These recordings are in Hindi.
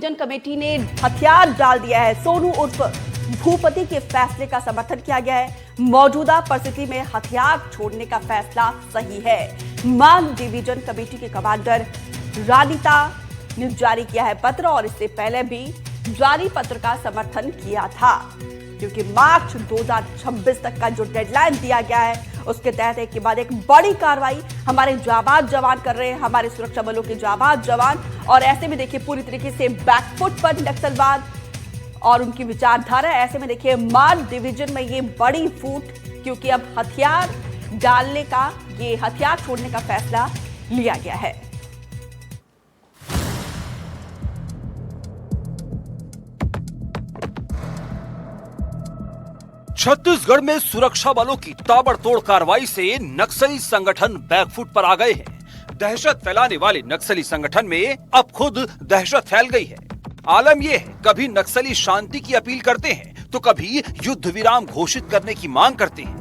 जन कमेटी ने हथियार डाल दिया है। सोनू उर्फ भूपति के फैसले का समर्थन किया गया है। मौजूदा परिस्थिति में हथियार छोड़ने का फैसला सही है। मान डिवीजन कमेटी के कमांडर रानिता ने जारी किया है पत्र और इससे पहले भी जारी पत्र का समर्थन किया था, क्योंकि मार्च 2026 तक का जो डेडलाइन दिया गया है उसके तहत एक के बाद एक बड़ी कार्रवाई हमारे जाबाज जवान कर रहे हैं, हमारे सुरक्षा बलों के जाबाज जवान। और ऐसे में देखिए पूरी तरीके से बैकफुट पर नक्सलवाद और उनकी विचारधारा। ऐसे में देखिए मान डिवीजन में ये बड़ी फूट, क्योंकि अब हथियार डालने का, ये हथियार छोड़ने का फैसला लिया गया है। छत्तीसगढ़ में सुरक्षा बलों की ताबड़तोड़ कार्रवाई से नक्सली संगठन बैकफुट पर आ गए हैं। दहशत फैलाने वाले नक्सली संगठन में अब खुद दहशत फैल गई है। आलम यह है, कभी नक्सली शांति की अपील करते हैं तो कभी युद्ध विराम घोषित करने की मांग करते हैं।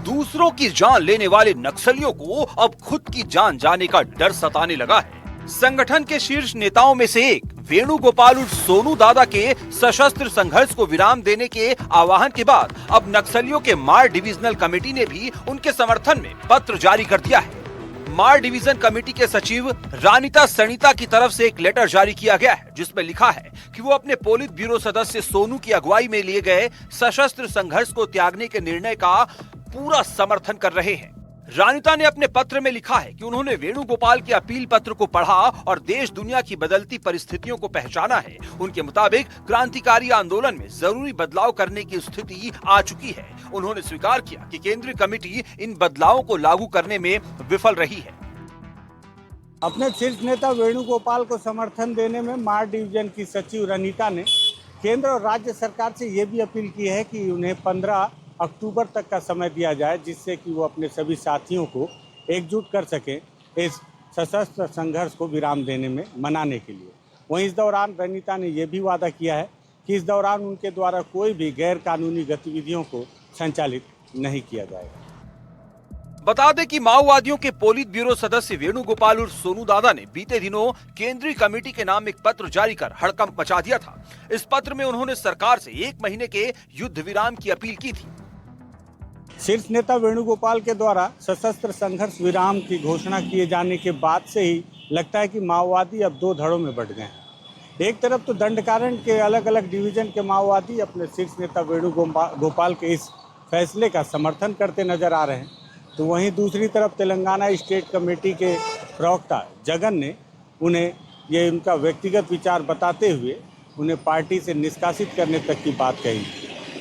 दूसरों की जान लेने वाले नक्सलियों को अब खुद की जान जाने का डर सताने लगा है। संगठन के शीर्ष नेताओं में से एक वेणुगोपाल उर्फ सोनू दादा के सशस्त्र संघर्ष को विराम देने के आह्वान के बाद अब नक्सलियों के मार डिविजनल कमेटी ने भी उनके समर्थन में पत्र जारी कर दिया है। मार डिवीजन कमेटी के सचिव रानिता सणिता की तरफ से एक लेटर जारी किया गया है, जिसमें लिखा है कि वो अपने पोलित ब्यूरो सदस्य सोनू की अगुवाई में लिए गए सशस्त्र संघर्ष को त्यागने के निर्णय का पूरा समर्थन कर रहे हैं। रानिता ने अपने पत्र में लिखा है कि उन्होंने वेणुगोपाल के अपील पत्र को पढ़ा और देश दुनिया की बदलती परिस्थितियों को पहचाना है। उनके मुताबिक क्रांतिकारी आंदोलन में जरूरी बदलाव करने की स्थिति आ चुकी है। उन्होंने स्वीकार किया कि केंद्रीय कमेटी इन बदलावों को लागू करने में विफल रही है। अपने शीर्ष नेता वेणुगोपाल को समर्थन देने में मार डिवीजन की सचिव रानिता ने केंद्र और राज्य सरकार से ये भी अपील की है कि उन्हें 15 अक्टूबर तक का समय दिया जाए, जिससे कि वो अपने सभी साथियों को एकजुट कर सकें इस सशस्त्र संघर्ष को विराम देने में मनाने के लिए। वहीं इस दौरान रानिता ने यह भी वादा किया है कि इस दौरान उनके द्वारा कोई भी गैर कानूनी गतिविधियों को संचालित नहीं किया जाएगा। बता दें कि माओवादियों के पोलित ब्यूरो सदस्य वेणुगोपाल उर्फ सोनू दादा ने बीते दिनों केंद्रीय कमेटी के नाम एक पत्र जारी कर हड़कंप मचा दिया था। इस पत्र में उन्होंने सरकार से 1 महीने के युद्ध विराम की अपील की थी। शीर्ष नेता वेणुगोपाल के द्वारा सशस्त्र संघर्ष विराम की घोषणा किए जाने के बाद से ही लगता है कि माओवादी अब 2 धड़ों में बढ़ गए हैं। एक तरफ तो दंडकारण के अलग अलग डिवीजन के माओवादी अपने शीर्ष नेता वेणुगोपाल के इस फैसले का समर्थन करते नजर आ रहे हैं, तो वहीं दूसरी तरफ तेलंगाना स्टेट कमेटी के प्रवक्ता जगन ने उन्हें ये उनका व्यक्तिगत विचार बताते हुए उन्हें पार्टी से निष्कासित करने तक की बात कही।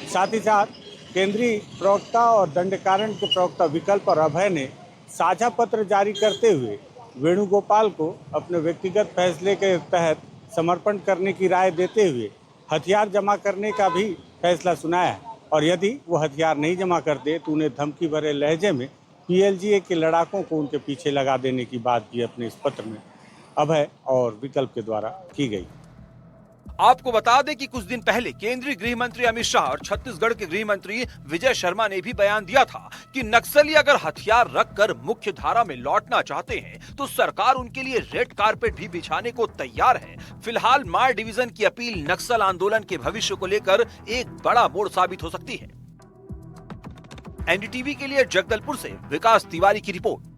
साथ ही साथ केंद्रीय प्रवक्ता और दंडकारण के प्रवक्ता विकल्प और अभय ने साझा पत्र जारी करते हुए वेणुगोपाल को अपने व्यक्तिगत फैसले के तहत समर्पण करने की राय देते हुए हथियार जमा करने का भी फैसला सुनाया है, और यदि वो हथियार नहीं जमा करते तो उन्हें धमकी भरे लहजे में पीएलजीए के लड़ाकों को उनके पीछे लगा देने की बात भी अपने इस पत्र में अभय और विकल्प के द्वारा की गई। आपको बता दें कि कुछ दिन पहले केंद्रीय गृह मंत्री अमित शाह और छत्तीसगढ़ के गृह मंत्री विजय शर्मा ने भी बयान दिया था कि नक्सली अगर हथियार रखकर मुख्य धारा में लौटना चाहते हैं तो सरकार उनके लिए रेड कारपेट भी बिछाने को तैयार है। फिलहाल मार डिवीजन की अपील नक्सल आंदोलन के भविष्य को लेकर एक बड़ा मोड़ साबित हो सकती है। एनडीटीवी के लिए जगदलपुर से विकास तिवारी की रिपोर्ट।